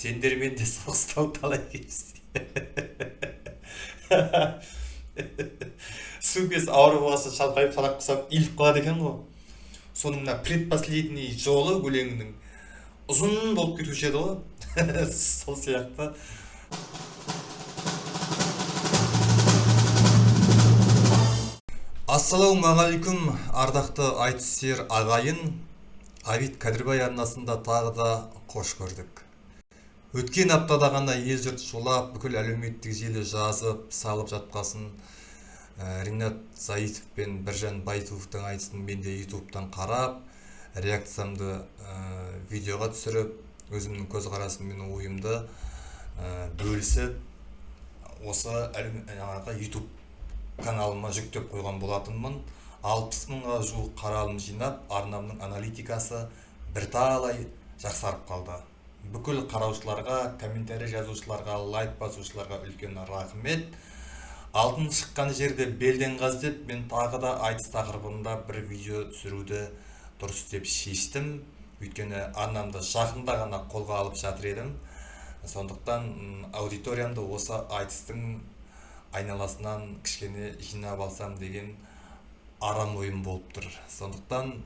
сендермен де соғыстау талай кешті. Сумкесі ауыр болғасын шалқайып садақ құсап иліп қалады екен ғой. Соның мына предпоследний жолы өлеңінің ұзын болып кетуші еді ғой. Сол сияқты. Ассалаумағалейкум, ардақты айтысер ағайын. Ғабит Кәдірбай арнасында тағы да қош көрдік. Өткен аптада ғана ел жұрт шулап, бүкіл әлеуметтік желі жазып, салып жатқасын Ринат Заитов пен Біржан Байтуовтың айтысын мен де ютубтан қарап, реакциямды видеоға түсіріп, өзімнің көзқарасым мен ойымды бөлісіп, осы ютуб каналыма жүктеп қойған болатынмын. 60 мыңға жуық қаралым жинап, арнамның аналитикасы бірталай жақсарып қалды. Бүкіл қараушыларға, комментарий жазушыларға, лайк басушыларға үлкен рахмет. Алтын шыққан жерде белден қаз деп, мен тағы да айтыс тақырыбында бір видео түсіруді дұрыс деп шештім. Өйткені арнамды жақында ғана қолға алып жатыр едім. Сондықтан аудиториямды осы айтыстың айналасынан кішкене жинап алсам деген арам ойым болып тұр. Сондықтан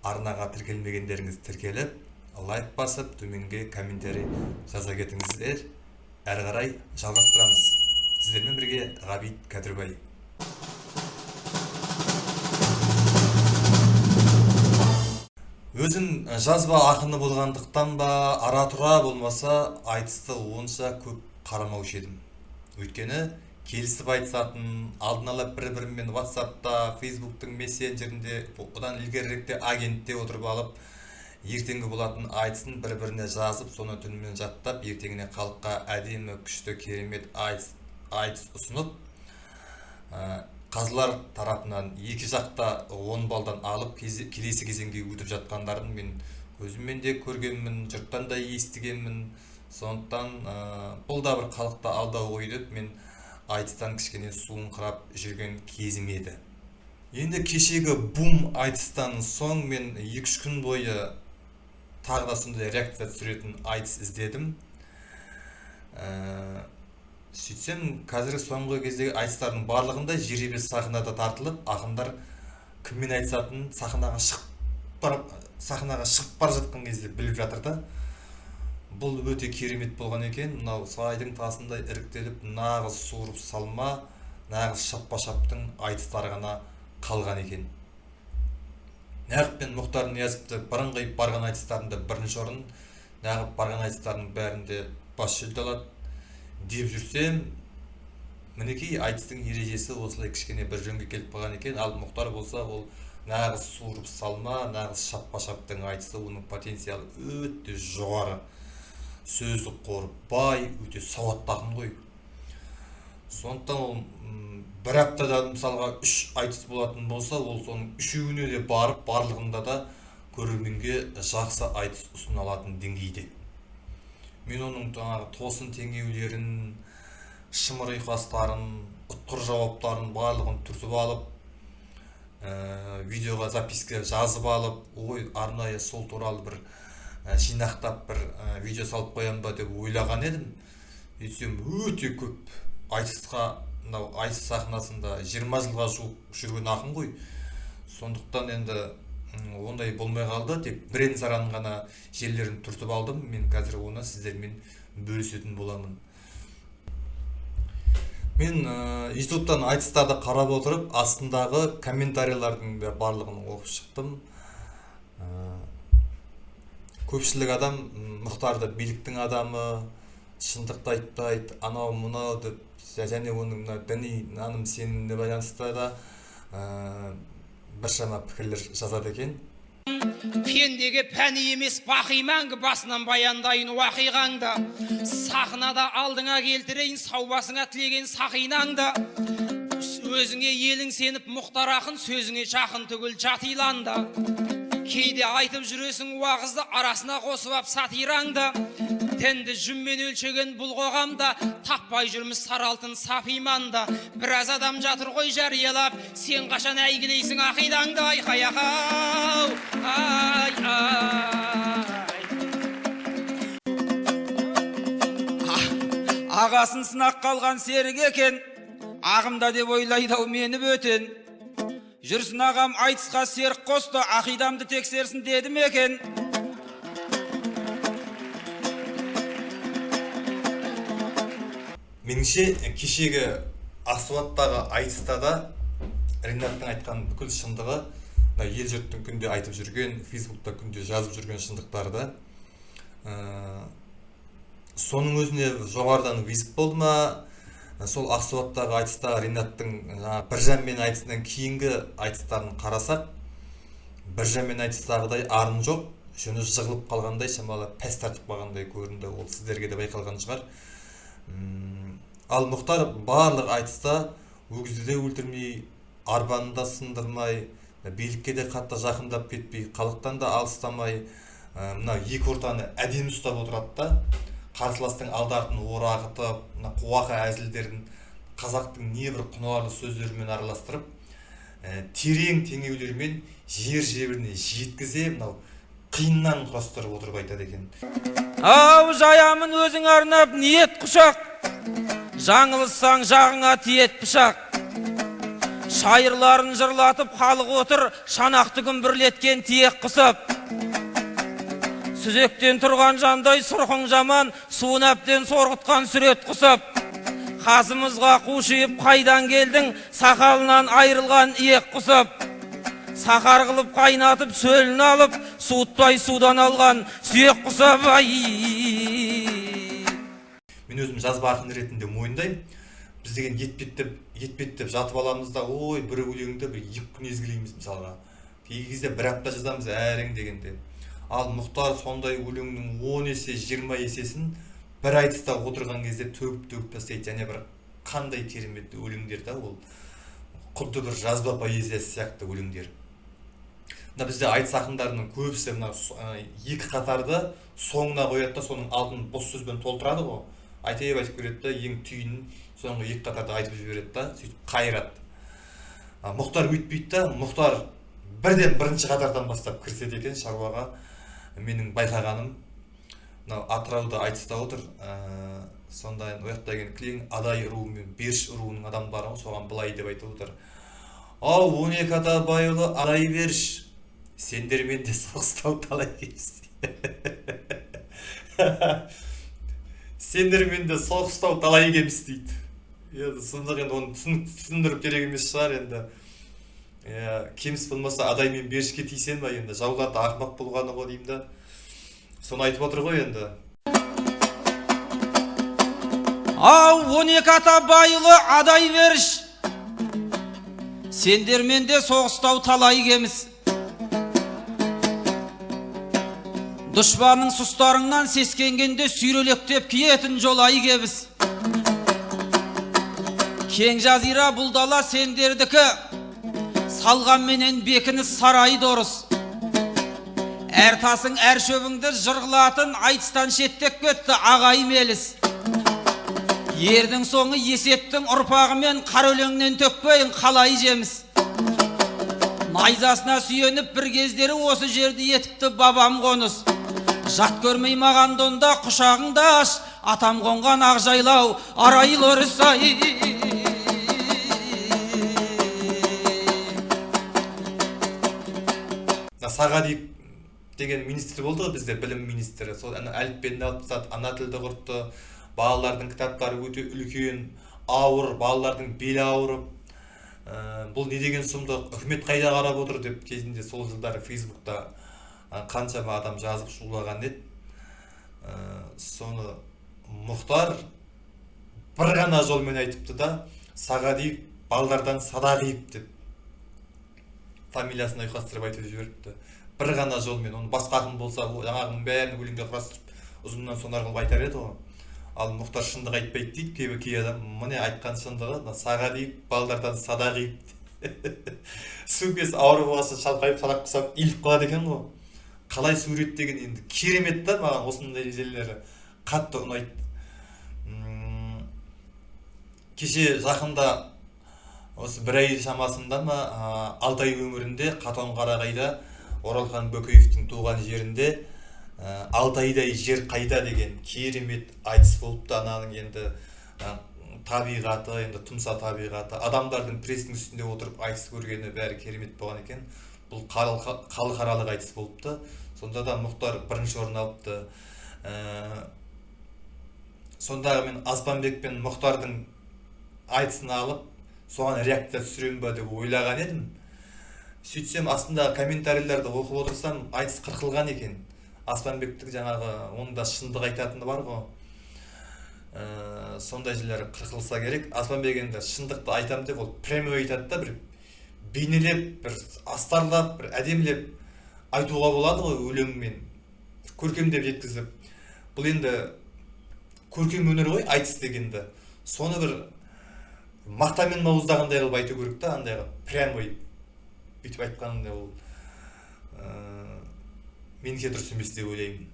арнаға тіркелмегендеріңіз тіркеліп, лайк басып, төменге комментарий жаза кетіңіздер. Әрі қарай жалғастырамыз. Сіздермен бірге Ғабит Кәдірбай. Өзім жазба ақыны болғандықтан ба, ара-тұра болмаса айтысты онша көп қарамаушы едім. Өйткені келісіп айтысатын, алдын ала бір-бірімен WhatsApp'та, Facebook'тың мессенджерінде, одан ілгеріректе агентте отырып алып, ертеңгі болатын айтысын бір-біріне жазып, соны түнімен жаттап, ертеңіне халыққа әдемі, күшті, керемет айтыс ұсынып, қазылар тарапынан екі жақта 10 балдан алып, келесі кезеңге өтіп жатқандарын мен көзіммен де көргенмін, жұрттан да естігенмін. Сондықтан бұл да бір халықты алдау ғой деп, мен айтыстан кішкене суыңқырап жүрген кезім еді. Енді кешегі бум айтыстан соң мен 2-3 күн бойы тағы да сондай реакция түсіретін айтыс іздедім. Сөйтсем, қазір соңғы кездегі айтыстардың барлығында жеребе сахнада тартылып, ақындар кіммен айтысатынын сахнаға шығып бара жатқан кезде біліп жатыр да. Бұл өте керемет болған екен. Мынау сайдың тасындай іріктеліп, нағыз суырып салма, нағыз шаппа-шаптың айтыстары ғана қалған екен. Нағып пен Мұхтар Ниязовты бірыңғай барған айтыстарында бірінші орын, нағып барған айтыстардың бәрінде бас жүлде алады деп жүрсем, мінекей айтыстың ережесі осылай кішкене бір жөнге келіп қалған екен. Ал Мұхтар болса, ол нағыз суырып салма, нағыз шаппа-шаптың айтысы, оның потенциалы өте жоғары. Сөздік қоры бай, өте сауатты ақын ғой. Сондықтан ол бір аптада мысалға 3 айтыс болатын болса, ол соның 3-еуіне де барып, барлығында да көрерменге жақсы айтыс ұсына алатын деңгейде. Мен оның тосын теңеулерін, шымыр ұйқастарын, ұтқыр жауаптарын барлығын түртіп алып, видеоға записка жазып алып, арнайы сол туралы бір жинақтап бір видео салып қоям ба деп ойлаған едім. Өйтсем өте көп айтысқа, айтыс сахнасында 20 жылға жуық жүрген ақын ғой. Сондықтан енді ондай болмай қалды, тек бірен-саран ғана жерлерін түртіп алдым. Мен қазір оны сіздермен бөлісетін боламын. Мен ютубтан айтыстарды қарап отырып, астындағы комментарийлардың барлығын оқып шықтым. Көпшілік адам Мұхтарды биліктің адамы, шындықты айтпайды, анау мұнау деп, және оның діни наным сеніміне байланысты да біршама пікірлер жазады екен. Пендеге пәни емес бақи мәңгі басынан баяндайын уақиғаңды, сахнада алдыңа келтірейін саубасыңа тілеген сақинаңды. Өзіңе елің сеніп Мұхтар ақын, сөзіңе жақын түгіл жатиланды. Кейде айтып жүресің уағызды, арасына қосып ап сатираңды. Дінді жүммен өлшеген бұл қоғамда, таппай жүрміз сары алтын сап иманды. Біраз адам жатыр ғой жариялап, сен қашан әйгілейсің ақидаңды. Айқай-ақау, ай-ай. Ағасын сынақ қалған серік екен, ағымда деп ойлайды ау мені бөтен. Жүрсін ағам айтысқа серік қосты, ақидамды тексерсін деді ме екен. Меніңше кешегі Ақсуаттағы айтыста да Ринаттың айтқан бүкіл шындығы, ел жұрттың күнде айтып жүрген, Фейсбукта күнде жазып жүрген шындықтарды соның өзіне жоғарыдан визит болды ма? Сол Ақсуаттағы айтыста Ринаттың Біржанмен айтысынан кейінгі айтыстарын қарасақ, Біржанмен айтыстағыдай арын жоқ, жөні жығылып қалғандай, шамалы пәс тартып қалғандай көрінді. Ол сіздерге де байқалған шығар. Ал Мұхтар барлық айтыста өгізді де өлтірмей, арбаны да сындырмай, билікке де қатты жақындап кетпей, халықтан да алыстамай, мына екі ортаны әдемі ұстап отырады да, қарсыластың алды-артын орағытып, қуақы әзілдерін қазақтың небір құнарлы сөздерімен араластырып, терең теңеулермен жер-жебіріне жеткізе, мынау қиыннан құрастырып отырып айтады екен. Ау жаямын өзің арнап ниет құшақ, жаңылыссаң жағыңа тиет пышақ. Шайырларын жырлатып халық отыр, шанақты күмбірлеткен тиек құсып. Сүзектен тұрған жандай сұрқың жаман, суын әптен сорғытқан сүрет құсып. Қасымызға қушиып қайдан келдің, сақалынан айрылған иек құсып. Сақар қылып қайнатып сөлін алып, суытпай судан алған сүйек құсып. Мен өзім жазба ақын ретінде мойындаймын. Біз деген етпеттеп жатып аламыз да, ой, бір өлеңді бір 2 күн езгілейміз мысалға. Кей кезде бір апта жазамыз әрең дегенде. Ал Мұхтар сондай өлеңнің 10 есе, 20 есесін бір айтыста отырған кезде төгіп тастайды. Және бір қандай керемет өлеңдер да, ол құдды бір жазба поэзиясы сияқты өлеңдер. Мына бізде айтыс ақындарының көбісі екі қатарды соңына қояды да, соның алдын бос сөзбен толтырады ғой. Айтып көреді да, ең түйінін соңғы екі қатарды айтып жібереді да, сөйтіп қайырады. Мұхтар өйтпейді да, Мұхтар бірден бірінші қатардан бастап кіріседі екен шаруаға. Менің байқағаным, Атырауда айтыста отыр, сонда ояқта екен кілең Адай руы мен Беріш руының адамдары соған былай деп айтып отыр. Ау, 12 ата байұлы Адай Беріш, сендермен де соғыстау талай кеміс. Сендермен де соғыстау талай кеміс дейді. Сұмдық енді оны түсіндіріп керек емес шығар енді. Кеміс болмаса Адай мен Берішке тиісен ба енді, жауларды ақымақ болғаны ғой деймін да. Соны айтып отыр ғой енді. Ау, 12 ата байұлы Адай Беріш, сендермен де соғыстау талай кеміс. Дұшпанның сұстарыңнан сескенгенде сүйрелектеп киетін жолай кебіс. Кең жазира бұлдала сендердікі, салғанменен бекініс сарай дорыс. Әр тасың әр шөбіңді жырғылатын айтыстан шеттек көтті ағай меліс. Ердің соңы есеттің ұрпағымен қар өлеңнен төкпейін қалай жеміс. Найзасына сүйеніп бір кездері осы жерді етіпті бабам қоныс. Жат көрмей маған донда құшағыңда аш, атам қонған ақ жайлау арайлы ұрысай. Сағадиев деген министр болды бізде, білім министрі. Сол әліппені алып тастады, ана тілді құртты. Балалардың кітаптары өте үлкен, ауыр, балалардың белі ауырып. Бұл не деген сұмдық, үкімет қайда қарап отыр деп кезінде сол жылдары Фейсбукта қаншама адам жазып шулаған еді. Соны Мұхтар бір ғана жолмен айтыпты да, Сағадиев балдардан Садағиев деп фамилиясын айқастырып айтып жіберіпті. Бір ғана жолмен, оны басқа ақын болса, жаңағының бәрін өлеңге құрастырып, ұзыннан сонар қылып айтар еді ғой. Ал Мұхтар шындық айтпайды дейді, кей адам, міне айтқан шындығы, Сағадиев балдардан Садағиев. Сөмкесі ауыр болғасын шалқайып, садақ құсап, иліп қалады екен ғой. Қалай суреттеген енді керемет та, маған осындай жерлері қатты ұнайды. Кеше жақында осы бір ай шамасында ма Алтай өңірінде Қатон-Қарағайда Оралхан Бөкеевтің туған жерінде Алтайдай жер қайда деген керемет айтыс болыпты. Ананың енді табиғаты, енді тұмса табиғаты, адамдардың престің үстінде отырып айтыс көргені бәрі керемет болған екен. Бұл халықаралық айтыс болыпты. Сонда да Мұхтар бірінші орын алыпты. Сондағы мен Аспанбек пен Мұхтардың айтысын алып, соған реакция түсірем ба деп ойлаған едім. Сөйтсем, астында комментарийлерді оқып отырсам, айтыс қырқылған екен. Аспанбектің жаңағы, оның да шындық айтатыны бар ғой. Сондай жерлері қырқылса керек. Аспанбек енді шындықты айтам деп, ол прямой айтады да, бір бейнелеп, бір астарлап, бір әдемілеп айтуға болады ғой өлеңмен. Көркемдеп жеткізіп. Бұл енді көркем өнер ғой, айтыс дегенді. Соны бір мақтамен мауыздағандай қылып айту керек та, андайға прямой бүйтіп айтқанында ол меніңше дұрыс емес деп ойлаймын.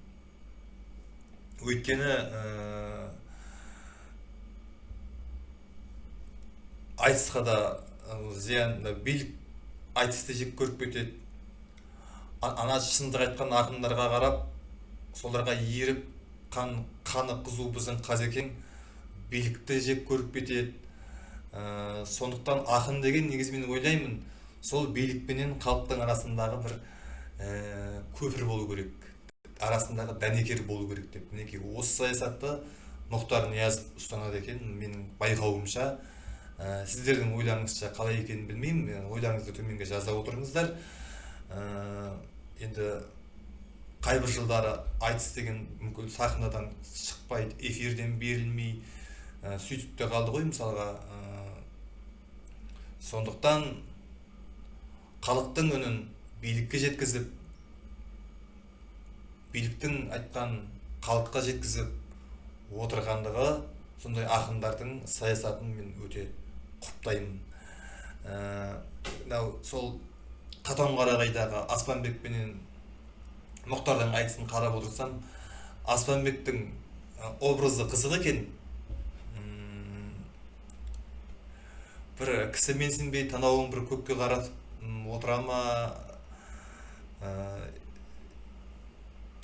Өйткені айтысқа да зиян, билік айтысты жек көріп кетеді. Ана шындық айтқан ақындарға қарап, соларға еріп, қаны қызу біздің Қазекең билікті жек көріп кетеді. Сондықтан ақын деген негізі мен ойлаймын, сол билікпенен халықтың арасындағы бір көпір болу керек, арасындағы дәнекер болу керек деп. Мінекей осы саясатты Мұхтар Ниязов ұстанады екен, менің байқауымша. Сіздердің ойларыңызша қалай екенін білмеймін, ойларыңызды төменге жаза отырыңыздар. Енді қайбір жылдары айтыс деген мүмкін сахнадан шықпайды, эфирден берілмей, сөйтіп те қалды ғой мысалға. Сондықтан халықтың үнін билікке жеткізіп, биліктің айтқан халыққа жеткізіп отырғандығы сондай ақындардың саясатын мен өте құптаймын. Сол Қатонқарағайдағы Аспанбек пенен Мұхтардың айтысын қарап отырсам, Аспанбектің образы қызық екен. Бір кісі менсінбей танауын бір көкке қаратып отыра ма,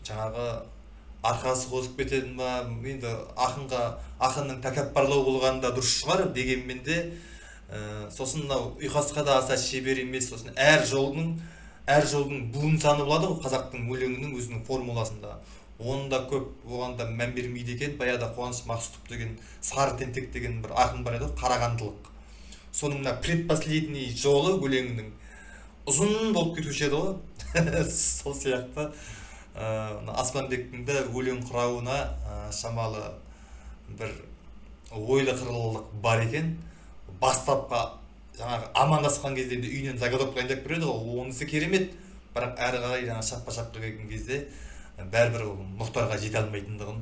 жаңағы арқасы қозып кетеді ма, енді ақынның тәкаппарлау болғанда дұрыс шығар дегенмен де, сосын ұйқасқа да аса шебер емес, сосын әр жолдың буын саны болады ғой қазақтың өлеңінің өзінің формуласында. Оны да көп, оған да мән бермейді екен. Баяғыда Қуаныш Мақсұтов деген, Сары тентек деген бір ақын бар еді, қарағандылық. Соның предпоследний жолы өлеңінің ұзын болып кетуші еді ғой. Сол сияқты Аспанбектің де өлең құрауына шамалы бір ойлы қырлылық бар екен. Бастапқа жаңағы амандасқан кезде үйінен заготовка дайындап береді ғой, онысы керемет. Бірақ әрі қарай жаңа шапқа келген кезде бәрібір Мұхтарға жете алмайтындығын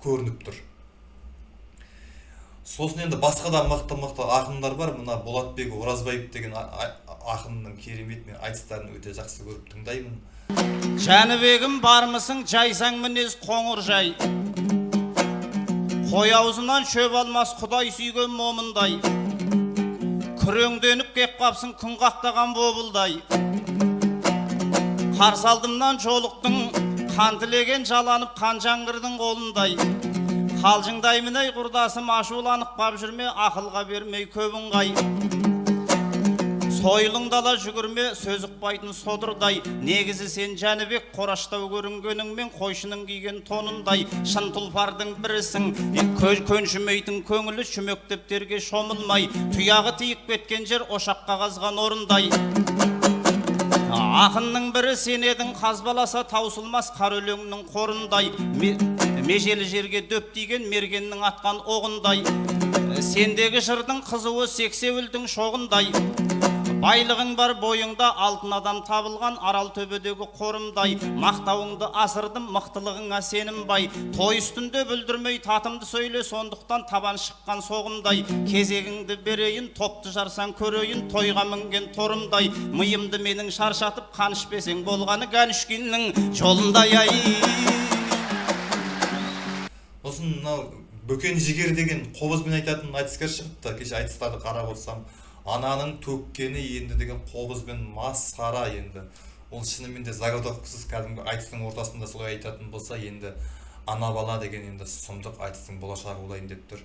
көрініп тұр. Сосын енді басқа да мықты ақындар бар. Мына Болатбек Оразбаев деген ақынның керемет, мен айтыстарын өте жақсы көріп тыңдаймын. Жәнібегім бармысың жайсаң мінез қоңыр жай, қой аузынан шөп алмас құдай сүйген момындай, күреңденіп кеп қапсың күн қақтаған бобылдай, қарсы алдымнан жолықтың қан тілеген жаланып қан жаңғырдың қолындай, қалжыңдаймын ей құрдасым ашуланып қап жүрме, ақылға бермей көп ыңғай, сойылыңдала жүгірме сөз ұқпайтын содырдай, негізі сен Жәнібек қораштау көрінгеніңмен қойшының киген тонындай, шын тұлпардың бірісің, көншімейтін көңілі шүмектептерге шомылмай, тұяғы тиіп кеткен жер ошаққа қазған орындай. Ақынның бірі сен едің, қазбаласа таусылмас қар өлеңнің қорындай, межелі жерге дөп тиген мергеннің атқан оғындай, сендегі жырдың қызуы сексеуілдің шоғындай, байлығың бар бойыңда алтын адам табылған арал төбедегі қорымдай, мақтауыңды асырдым мықтылығыңа сенім бай, той үстінде бүлдірмей татымды сөйле, сондықтан табан шыққан соғымдай, кезегіңді берейін, топты жарсаң көрейін, тойға мінген торымдай, миымды менің шаршатып қан ішпесең болғаны Ганшкиннің жолындай ай. Осын Бөкен жігер деген қобызбен айтатын айтыскер шығыпты. Кеше айтыстарды қарап отырсам, ананың төккені енді деген қобызбен масқара енді. Ол шынымен де заготовкасыз кәдімгі айтыстың ортасында солай айтатын болса, енді ана бала деген енді сұмдық айтыстың болашағы болайын деп тұр.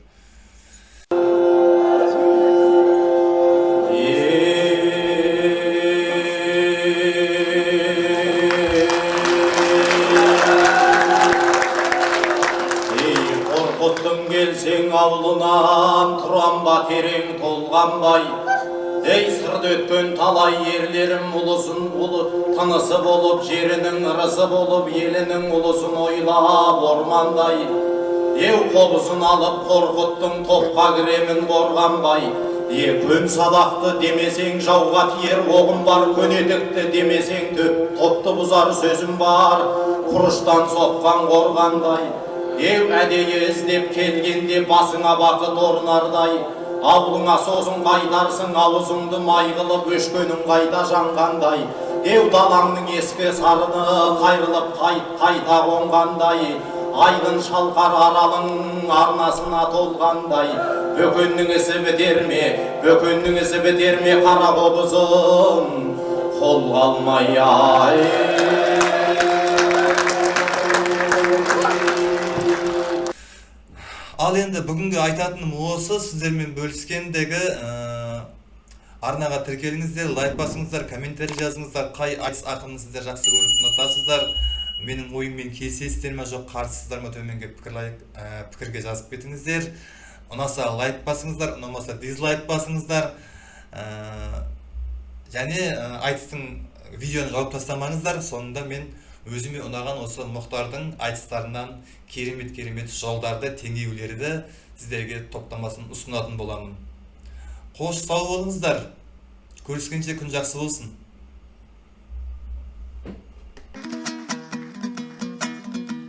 Қорқыттың келсең аулынан тұрам ба терең толғанбай, ей сырды өткен талай ерлерім ұлысын тынысы болып, жерінің ырысы болып, елінің ұлысын ойлап ормандай. Еу қобысын алып қорқыттың топқа кіремін қорғанбай, күн садақты демесең жауға тиер оғым бар, көнетікті демесең топты бұзар сөзім бар, құрыштан соққан қорғандай. Еу әдейі іздеп келгенде басыңа бақыт орнардай, аулыңа сосын қайтарсың аузыңды май қылып, өшкенің қайта жанғандай. Еу далаңның ескі сарыны қайрылып қайта қонғандай, айдын шалқар аралың арнасына толғандай. Бөкеннің ісі бітер ме, бөкеннің ісі бітер ме, қара қобызым қолға алмай ай. Ал енді бүгінгі айтатыным осы, сіздермен бөліскендегі арнаға тіркеліңіздер, лайк басыңыздар, комментарий жазыңыздар, қай айтыс ақынын сіздер жақсы көріп ұнатасыздар, менің ойыммен келісесіздер ме жоқ, қарсысыздар ма, төменге пікірге жазып кетіңіздер. Ұнаса лайк басыңыздар, ұнамаса дизлайк басыңыздар. Және айтыстың видеоны жауып тастамаңыздар. Соңында мен өзіме ұнаған осы Мұхтардың айтыстарынан керемет жолдарды, теңеулерді сіздерге топтамасын ұсынатын боламын. Қош сау болыңыздар. Көріскенше күн жақсы болсын.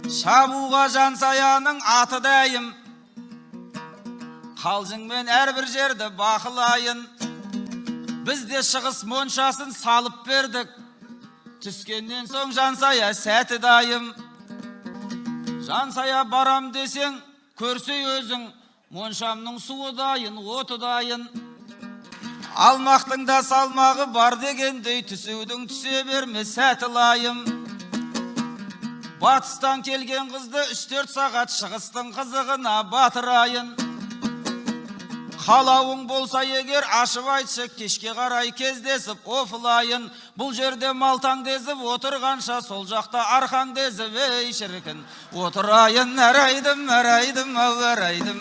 Шабуға жансаяның аты дайым, қалжыңмен әрбір жерді бақылайын. Бізде шығыс моншасын салып бердік, түскеннен соң жансая сәті дайым. Жансая барам десең, көрсе өзің, моншамның суы дайын, оты дайын. Алмақтың да салмағы бар дегендей, түсудің түсе берме сәті лайым. Батыстан келген қызды 3-4 сағат шығыстың қызығына батырайын. Қалауың болса егер ашып айтшы, кешке қарай кездесіп офлайын. Бұл жерде малтаң дезіп отырғанша, сол жақта арқаң дезіп ей шіркін отырайын. Әрайдым, ау, әрайдым.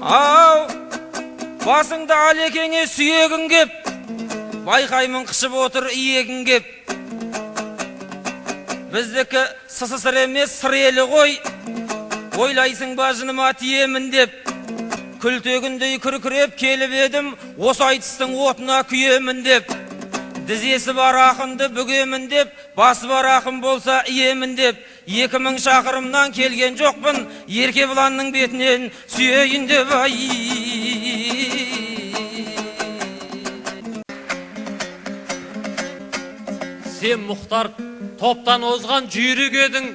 Ау, басыңда алекеңе сүйегін кеп, байқаймын қышып отыр иегін кеп. Біздікі СССР емес сыр елі ғой, ойлайсың ба жыныма тиемін деп. Күлтегіндей күркіреп келіп едім, осы айтыстың отына күйемін деп. Дізесі бар ақынды бүгемін деп, басы бар ақын болса иемін деп. 2000 шақырымнан келген жоқпын, Еркебұланның бетінен сүйейін деп ай. Сен Мұхтар топтан озған жүйрік едің,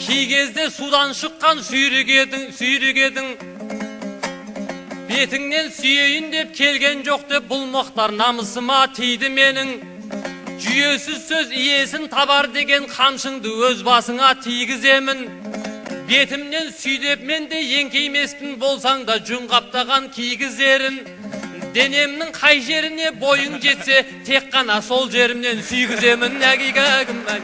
кей кезде судан шыққан сүйрік едің. Бетіңнен сүйейін деп келген жоқ деп, бұл Мұхтар намысыма тиді менің. Жүйесіз сөз иесін табар деген қамшыңды өз басыңа тигіземін. Бетімнен сүйдеп мен де еңкеймеспін, болсаң да жүн қаптаған кигізерін. Денемнің қай жеріне бойың жетсе, тек қана сол жерімнен сүйгіземін. Әгигәгім, ай.